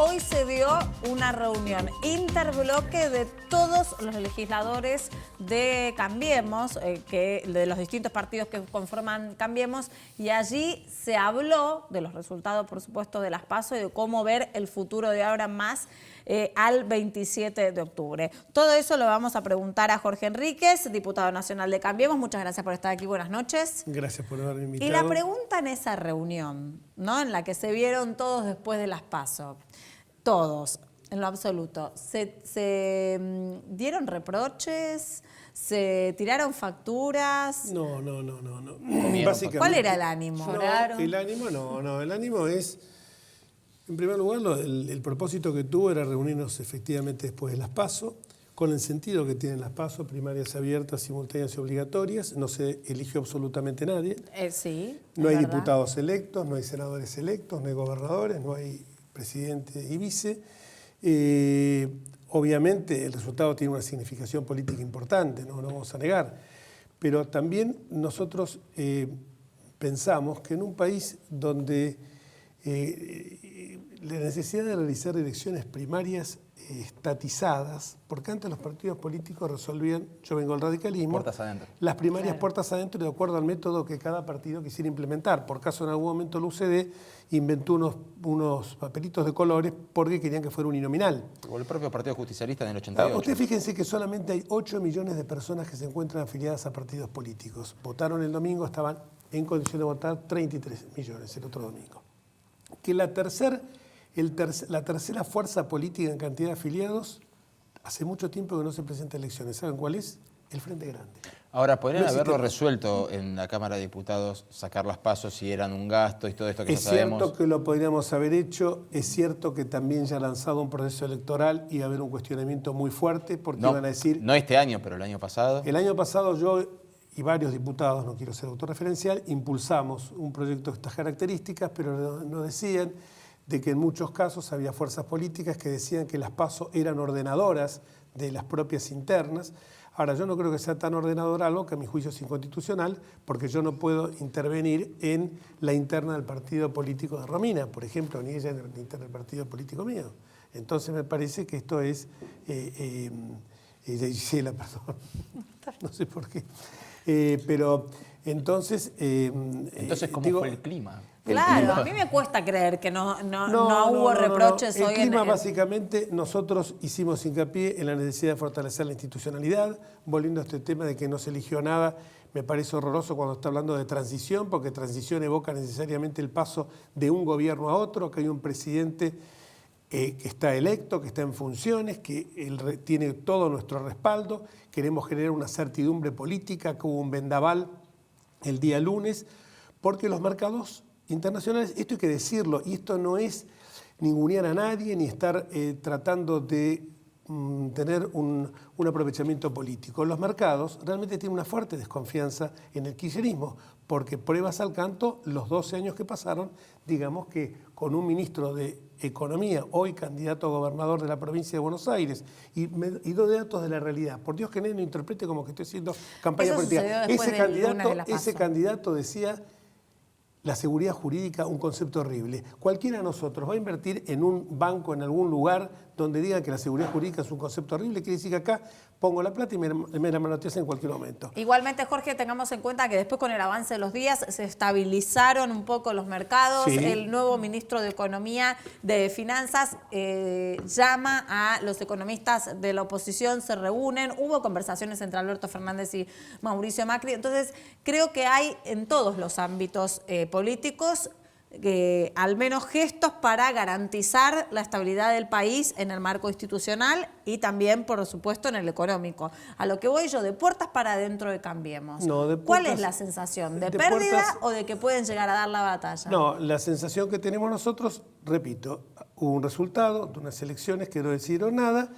hoy se dio una reunión interbloque de todos los legisladores de Cambiemos, de los distintos partidos que conforman Cambiemos, y allí se habló de los resultados, por supuesto, de las PASO y de cómo ver el futuro de ahora más al 27 de octubre. Todo eso lo vamos a preguntar a Jorge Enríquez, diputado nacional de Cambiemos. Muchas gracias por estar aquí. Buenas noches. Gracias por haberme invitado. Y la pregunta en esa reunión, ¿no?, en la que se vieron todos después de las PASO, todos, en lo absoluto, ¿se dieron reproches? ¿Se tiraron facturas? No. Básicamente, ¿cuál era el ánimo? ¿Lloraron? El ánimo es, en primer lugar, el propósito que tuvo era reunirnos efectivamente después de las PASO, con el sentido que tienen las PASO, primarias abiertas, simultáneas y obligatorias. No se eligió absolutamente nadie. Sí. No hay diputados electos, no hay senadores electos, no hay gobernadores, no hay presidente y vice. Obviamente el resultado tiene una significación política importante, no lo vamos a negar, pero también nosotros pensamos que en un país donde la necesidad de realizar elecciones primarias estatizadas, porque antes los partidos políticos resolvían, yo vengo del radicalismo, puertas adentro. Las primarias Claro. Puertas adentro, de acuerdo al método que cada partido quisiera implementar. Por caso en algún momento el UCD inventó unos papelitos de colores porque querían que fuera uninominal. O el propio Partido Justicialista en el 88. Ustedes fíjense que solamente hay 8 millones de personas que se encuentran afiliadas a partidos políticos. Votaron el domingo, estaban en condición de votar 33 millones el otro domingo. Que la tercera fuerza política en cantidad de afiliados, hace mucho tiempo que no se presenta elecciones. ¿Saben cuál es? El Frente Grande. Ahora, ¿podrían No haberlo existe. resuelto en la Cámara de Diputados, sacar las PASO si eran un gasto y todo esto que Es no sabemos? cierto que lo podríamos haber hecho, es cierto que también ya ha lanzado un proceso electoral y va a haber un cuestionamiento muy fuerte porque No, iban a decir... no este año, pero el año pasado. El año pasado yo y varios diputados, no quiero ser autorreferencial, impulsamos un proyecto de estas características, pero nos decían de que en muchos casos había fuerzas políticas que decían que las PASO eran ordenadoras de las propias internas. Ahora, yo no creo que sea tan ordenador algo que a mi juicio es inconstitucional, porque yo no puedo intervenir en la interna del partido político de Romina, por ejemplo, ni ella en la interna del partido político mío. Entonces me parece que esto es... de Gisela, perdón. No sé por qué. Pero entonces... Entonces, ¿cómo fue el clima? Claro, a mí me cuesta creer que no hubo reproches El hoy clima, básicamente, nosotros hicimos hincapié en la necesidad de fortalecer la institucionalidad, volviendo a este tema de que no se eligió nada. Me parece horroroso cuando está hablando de transición, porque transición evoca necesariamente el paso de un gobierno a otro, que hay un presidente que está electo, que está en funciones, que él tiene todo nuestro respaldo. Queremos generar una certidumbre política, que hubo un vendaval el día lunes, porque los mercados internacionales, esto hay que decirlo, y esto no es ningunear a nadie ni estar tratando de tener un aprovechamiento político. Los mercados realmente tienen una fuerte desconfianza en el kirchnerismo, porque pruebas al canto los 12 años que pasaron, digamos que con un ministro de Economía, hoy candidato a gobernador de la provincia de Buenos Aires, y doy datos de la realidad. Por Dios que nadie lo interprete como que estoy haciendo campaña política. Ese candidato decía... La seguridad jurídica, un concepto horrible. Cualquiera de nosotros va a invertir en un banco, en algún lugar, donde digan que la seguridad jurídica es un concepto horrible, quiere decir que acá pongo la plata y me la manoteas en cualquier momento. Igualmente, Jorge, tengamos en cuenta que después con el avance de los días se estabilizaron un poco los mercados. Sí. El nuevo ministro de Economía, de Finanzas, llama a los economistas de la oposición, se reúnen. Hubo conversaciones entre Alberto Fernández y Mauricio Macri. Entonces, creo que hay en todos los ámbitos políticos al menos gestos para garantizar la estabilidad del país en el marco institucional y también, por supuesto, en el económico. A lo que voy yo, de puertas para adentro de Cambiemos. ¿Cuál es la sensación? ¿De pérdida o de que pueden llegar a dar la batalla? No, la sensación que tenemos nosotros, repito, hubo un resultado de unas elecciones que no decidieron nada,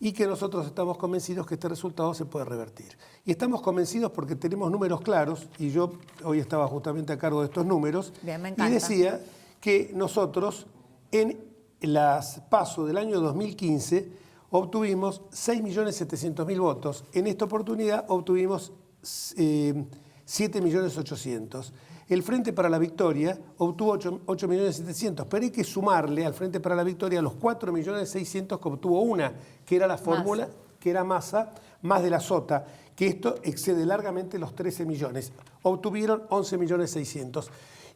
y que nosotros estamos convencidos que este resultado se puede revertir. Y estamos convencidos porque tenemos números claros, y yo hoy estaba justamente a cargo de estos números, y decía que nosotros en las PASO del año 2015 obtuvimos 6.700.000 votos. En esta oportunidad obtuvimos 7.800.000. El Frente para la Victoria obtuvo 8.700.000, pero hay que sumarle al Frente para la Victoria los 4.600.000 que obtuvo una, que era la fórmula, que era Massa, más de la Sota, que esto excede largamente los 13 millones. Obtuvieron 11.600.000.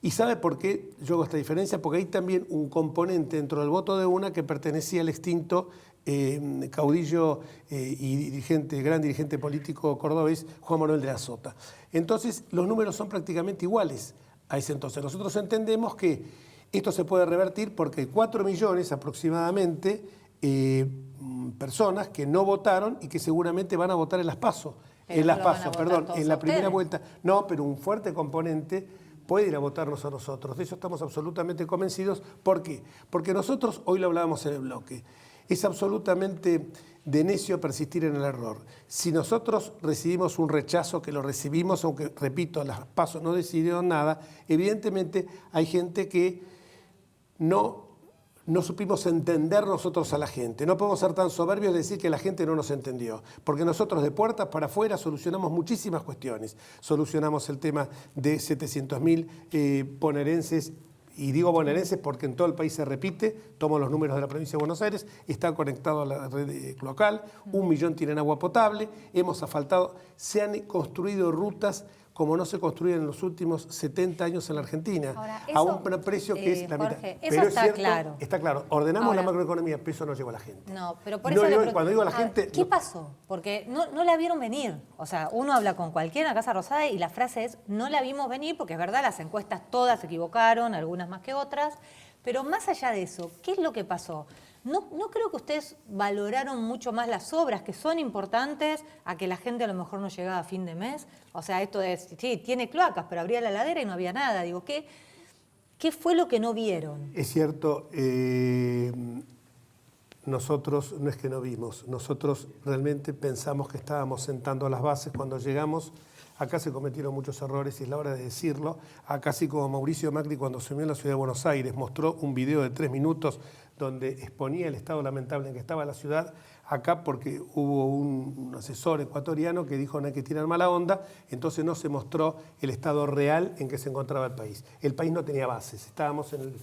¿Y sabe por qué yo hago esta diferencia? Porque hay también un componente dentro del voto de una que pertenecía al extinto caudillo y gran dirigente político cordobés, Juan Manuel de la Sota. Entonces, los números son prácticamente iguales a ese entonces. Nosotros entendemos que esto se puede revertir porque hay 4 millones aproximadamente personas que no votaron y que seguramente van a votar en las PASO. En las PASO, perdón, en la primera vuelta. No, pero un fuerte componente puede ir a votarnos a nosotros. De eso estamos absolutamente convencidos. ¿Por qué? Porque nosotros, hoy lo hablábamos en el bloque, es absolutamente de necio persistir en el error. Si nosotros recibimos un rechazo, que lo recibimos, aunque, repito, las PASO no decidieron nada, evidentemente hay gente que no supimos entender nosotros a la gente. No podemos ser tan soberbios de decir que la gente no nos entendió, porque nosotros de puertas para afuera solucionamos muchísimas cuestiones. Solucionamos el tema de 700.000 bonaerenses, y digo bonaerenses porque en todo el país se repite, tomo los números de la provincia de Buenos Aires, está conectado a la red local, 1 millón tienen agua potable, hemos asfaltado, se han construido rutas como no se construyen en los últimos 70 años en la Argentina, ahora, a un precio que es la mitad. Jorge, pero eso está cierto, claro. Está claro, ordenamos Ahora, la macroeconomía, pero eso no llegó a la gente. No, pero por No eso... llegó, cuando digo a la gente... ¿Qué pasó? Porque no la vieron venir. O sea, uno habla con cualquiera en la Casa Rosada y la frase es, no la vimos venir, porque es verdad, las encuestas todas se equivocaron, algunas más que otras, pero más allá de eso, ¿qué es lo que pasó? No creo que ustedes valoraron mucho más las obras, que son importantes, a que la gente a lo mejor no llegaba a fin de mes. O sea, esto de, sí, tiene cloacas, pero abría la heladera y no había nada. Digo, ¿qué fue lo que no vieron? Es cierto, nosotros no es que no vimos, nosotros realmente pensamos que estábamos sentando las bases cuando llegamos. Acá se cometieron muchos errores y es la hora de decirlo. Acá, así como Mauricio Macri, cuando asumió en la ciudad de Buenos Aires, mostró un video de 3 minutos donde exponía el estado lamentable en que estaba la ciudad, acá porque hubo un asesor ecuatoriano que dijo no hay que tirar mala onda, entonces no se mostró el estado real en que se encontraba el país. El país no tenía bases, estábamos en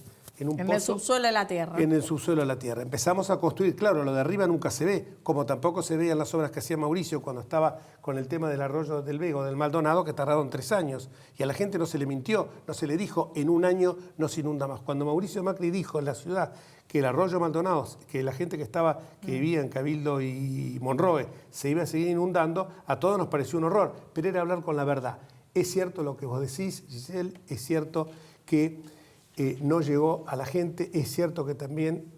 un pozo, el subsuelo de la tierra. En el subsuelo de la tierra. Empezamos a construir, claro, lo de arriba nunca se ve, como tampoco se veían las obras que hacía Mauricio cuando estaba con el tema del arroyo del Vego, del Maldonado, que tardaron 3 años. Y a la gente no se le mintió, no se le dijo en un año no se inunda más. Cuando Mauricio Macri dijo en la ciudad que el arroyo Maldonado, que la gente que vivía en Cabildo y Monroe se iba a seguir inundando, a todos nos pareció un horror, pero era hablar con la verdad. Es cierto lo que vos decís, Giselle, es cierto que no llegó a la gente, es cierto que también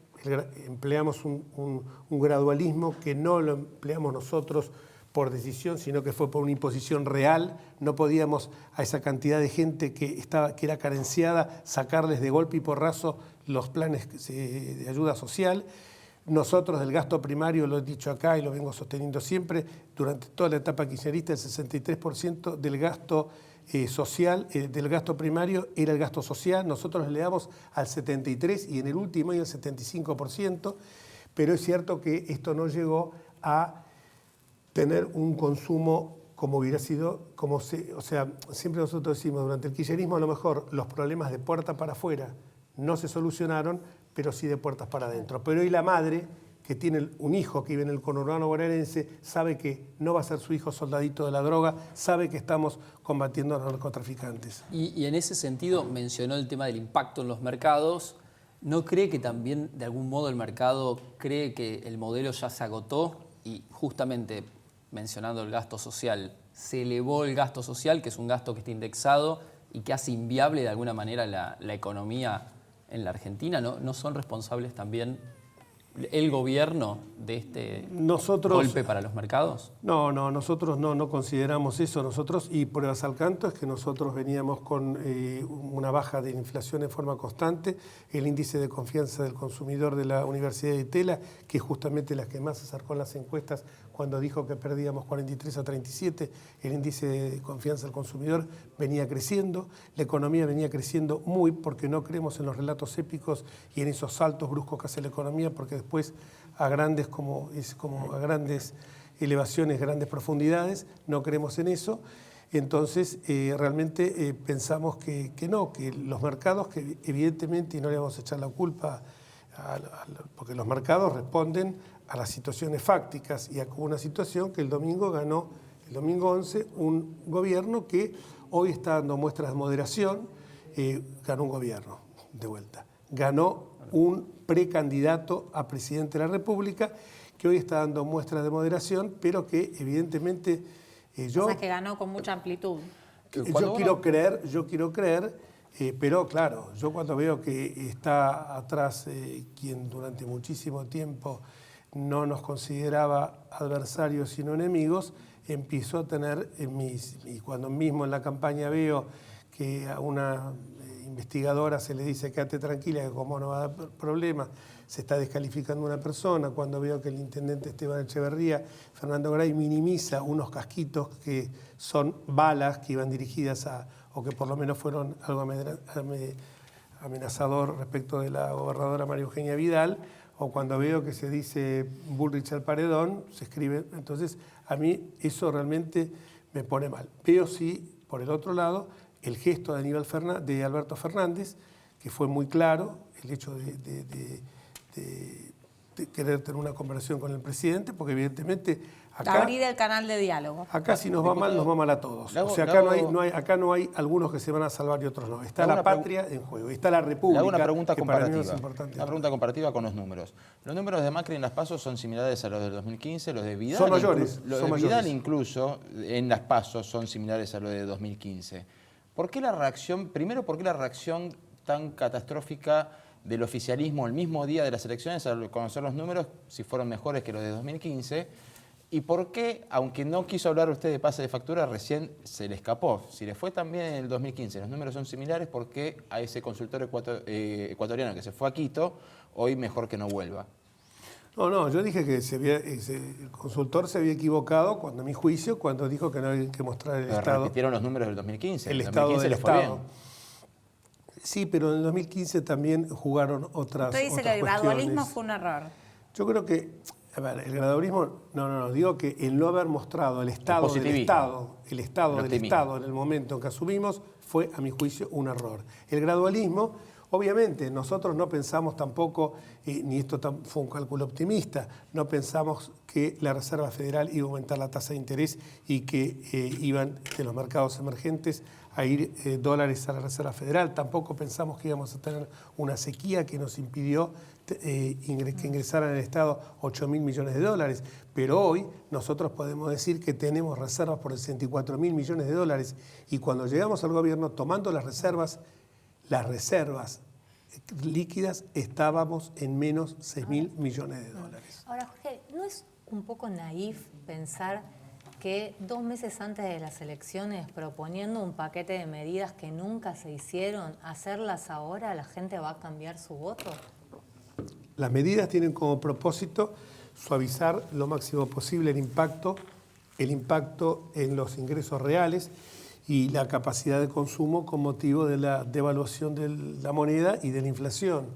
empleamos un gradualismo que no lo empleamos nosotros por decisión, sino que fue por una imposición real. No podíamos a esa cantidad de gente que era carenciada sacarles de golpe y porrazo los planes de ayuda social. Nosotros del gasto primario, lo he dicho acá y lo vengo sosteniendo siempre, durante toda la etapa kirchnerista el 63% del gasto social, del gasto primario era el gasto social. Nosotros le damos al 73% y en el último año al 75%, pero es cierto que esto no llegó a tener un consumo como hubiera sido, o sea, siempre nosotros decimos, durante el kirchnerismo a lo mejor los problemas de puerta para afuera no se solucionaron, pero sí de puertas para adentro. Pero hoy la madre, que tiene un hijo que vive en el conurbano bonaerense, sabe que no va a ser su hijo soldadito de la droga, sabe que estamos combatiendo a los narcotraficantes. Y en ese sentido mencionó el tema del impacto en los mercados. ¿No cree que también de algún modo el mercado cree que el modelo ya se agotó y justamente mencionando el gasto social, se elevó el gasto social, que es un gasto que está indexado y que hace inviable de alguna manera la economía en la Argentina? ¿No son responsables también el gobierno de este golpe para los mercados? No, nosotros no consideramos eso. Nosotros, y pruebas al canto, es que nosotros veníamos con una baja de inflación en forma constante. El índice de confianza del consumidor de la Universidad de Itela, que es justamente la que más se acercó en las encuestas cuando dijo que perdíamos 43 a 37, el índice de confianza del consumidor venía creciendo, la economía venía creciendo muy, porque no creemos en los relatos épicos y en esos saltos bruscos que hace la economía, porque después a grandes elevaciones, grandes profundidades, no creemos en eso. Entonces, realmente pensamos que no, que los mercados, que evidentemente, y no le vamos a echar la culpa, porque los mercados responden a las situaciones fácticas, y a una situación que el domingo ganó, el domingo 11, un gobierno que hoy está dando muestras de moderación. Ganó un gobierno, de vuelta. Ganó un precandidato a presidente de la República que hoy está dando muestras de moderación, pero que evidentemente O sea, que ganó con mucha amplitud. yo quiero creer, pero claro, yo cuando veo que está atrás quien durante muchísimo tiempo no nos consideraba adversarios sino enemigos, empiezo a tener y cuando mismo en la campaña veo que a una investigadora se le dice quédate tranquila que como no va a dar problemas, se está descalificando una persona, cuando veo que el intendente Esteban Echeverría, Fernando Gray, minimiza unos casquitos que son balas que iban dirigidas o que por lo menos fueron algo amenazador respecto de la gobernadora María Eugenia Vidal, o cuando veo que se dice Bullrich al paredón, se escribe. Entonces, a mí eso realmente me pone mal. Veo sí, por el otro lado, el gesto de Alberto Fernández, que fue muy claro, el hecho de querer tener una conversación con el presidente, porque evidentemente acá... Abrir el canal de diálogo. Acá si nos va mal, nos va mal a todos. O sea, acá no hay algunos que se van a salvar y otros no. Está la patria en juego, está la República. Le hago una pregunta que comparativa. para mí es importante. Una pregunta comparativa con los números. Los números de Macri en las PASO son similares a los del 2015, los de Vidal. Son mayores. Los de Vidal incluso en las PASO son similares a los de 2015. ¿Por qué la reacción tan catastrófica del oficialismo el mismo día de las elecciones al conocer los números, si fueron mejores que los de 2015? ¿Y por qué, aunque no quiso hablar usted de pase de factura, recién se le escapó? Si le fue también en el 2015, los números son similares, ¿por qué a ese consultor ecuatoriano que se fue a Quito, hoy mejor que no vuelva? No, yo dije que el consultor se había equivocado a mi juicio, cuando dijo que no había que mostrar el Estado. Repitieron los números del 2015. El Estado 2015 del les fue Estado. bien. Sí, pero en el 2015 también jugaron otras Usted dice que el gradualismo fue un error. Yo creo que, a ver, el gradualismo, no, digo que el no haber mostrado el Estado del Estado, el Estado del Estado en el momento en que asumimos, fue, a mi juicio, un error. El gradualismo, obviamente, nosotros no pensamos tampoco, ni esto fue un cálculo optimista, no pensamos que la Reserva Federal iba a aumentar la tasa de interés y que iban de los mercados emergentes a ir dólares a la Reserva Federal. Tampoco pensamos que íbamos a tener una sequía que nos impidió que ingresaran al Estado 8.000 millones de dólares. Pero hoy nosotros podemos decir que tenemos reservas por 64.000 millones de dólares. Y cuando llegamos al gobierno, tomando las reservas líquidas, estábamos en menos 6.000 millones de dólares. Ahora, Jorge, ¿no es un poco naif pensar que 2 meses antes de las elecciones, proponiendo un paquete de medidas que nunca se hicieron, hacerlas ahora, la gente va a cambiar su voto? Las medidas tienen como propósito suavizar lo máximo posible el impacto en los ingresos reales y la capacidad de consumo con motivo de la devaluación de la moneda y de la inflación.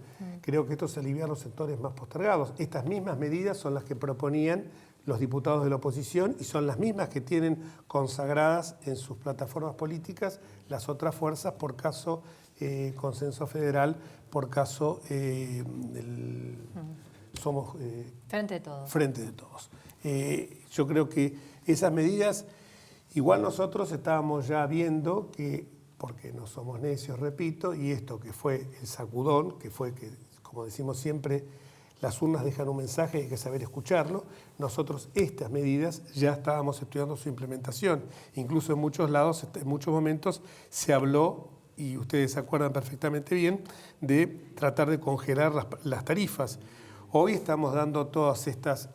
Creo que esto se alivia a los sectores más postergados. Estas mismas medidas son las que proponían los diputados de la oposición y son las mismas que tienen consagradas en sus plataformas políticas las otras fuerzas por caso Consenso Federal, por caso somos Frente de Todos. Frente de Todos. Yo creo que esas medidas, igual nosotros estábamos ya viendo que, porque no somos necios, repito, y esto que fue el sacudón, que fue que, como decimos siempre, las urnas dejan un mensaje y hay que saber escucharlo. Nosotros estas medidas ya estábamos estudiando su implementación. Incluso en muchos lados, en muchos momentos, se habló, y ustedes se acuerdan perfectamente bien, de tratar de congelar las tarifas. Hoy estamos dando todas estas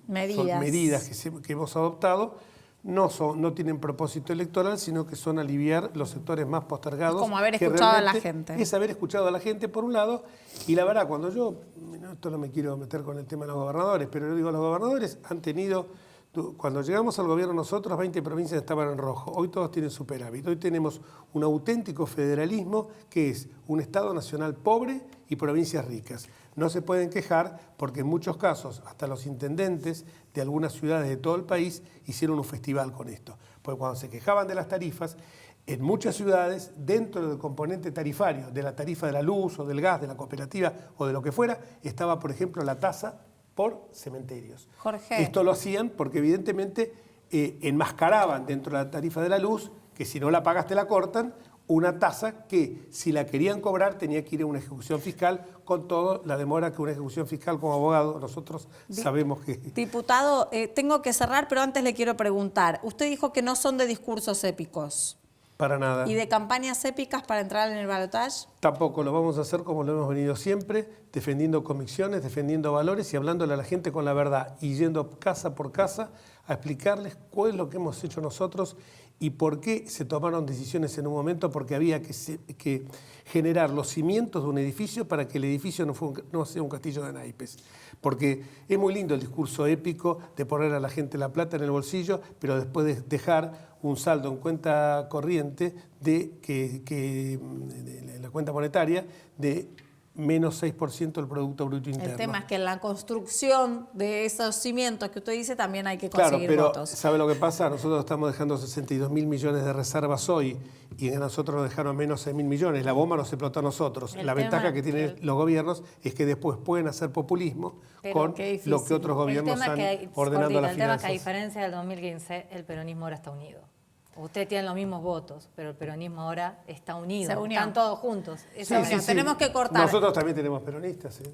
medidas que hemos adoptado. No tienen propósito electoral, sino que son aliviar los sectores más postergados. Como haber escuchado a la gente. Es haber escuchado a la gente, por un lado, y la verdad, esto no me quiero meter con el tema de los gobernadores, pero yo digo, los gobernadores han tenido, cuando llegamos al gobierno nosotros, 20 provincias estaban en rojo, hoy todos tienen superávit, hoy tenemos un auténtico federalismo que es un Estado nacional pobre y y provincias ricas. No se pueden quejar porque en muchos casos hasta los intendentes de algunas ciudades de todo el país hicieron un festival con esto. Porque cuando se quejaban de las tarifas, en muchas ciudades, dentro del componente tarifario, de la tarifa de la luz o del gas, de la cooperativa o de lo que fuera, estaba, por ejemplo, la tasa por cementerios. Jorge. Esto lo hacían porque evidentemente enmascaraban dentro de la tarifa de la luz, que si no la pagas te la cortan, una tasa que si la querían cobrar tenía que ir a una ejecución fiscal, con toda la demora que una ejecución fiscal como abogado nosotros sabemos que... Diputado, tengo que cerrar, pero antes le quiero preguntar. Usted dijo que no son de discursos épicos. Para nada. ¿Y de campañas épicas para entrar en el balotaje? Tampoco, lo vamos a hacer como lo hemos venido siempre, defendiendo convicciones, defendiendo valores y hablándole a la gente con la verdad y yendo casa por casa a explicarles cuál es lo que hemos hecho nosotros y por qué se tomaron decisiones en un momento, porque había que generar los cimientos de un edificio para que el edificio no sea un castillo de naipes. Porque es muy lindo el discurso épico de poner a la gente la plata en el bolsillo, pero después de dejar un saldo en cuenta corriente de la cuenta monetaria de menos 6% del Producto Bruto Interno. El tema es que en la construcción de esos cimientos que usted dice también hay que Claro, conseguir pero votos. ¿sabe lo que pasa? Nosotros estamos dejando 62.000 millones de reservas hoy y a nosotros nos dejaron menos 6.000 millones. La bomba nos explotó a nosotros. La ventaja que tienen los gobiernos es que después pueden hacer populismo con lo que otros gobiernos han ordenando las finanzas. El tema es que a diferencia del 2015, el peronismo ahora está unido. Ustedes tienen los mismos votos, pero el peronismo ahora está unido. Se unió. Están todos juntos. Tenemos que cortar. Nosotros también tenemos peronistas. ¿Sí?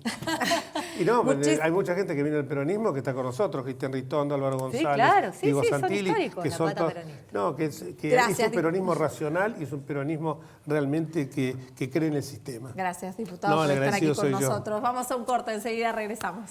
Y no, hay mucha gente que viene del peronismo que está con nosotros, Cristian Ritondo, Álvaro González, claro, Diego son Santilli, históricos, que la son pata todos. peronista. No, que es un peronismo racional y es un peronismo realmente que cree en el sistema. Gracias, diputado, No, por el estar aquí agradecido con soy yo. nosotros. Vamos a un corte, enseguida regresamos.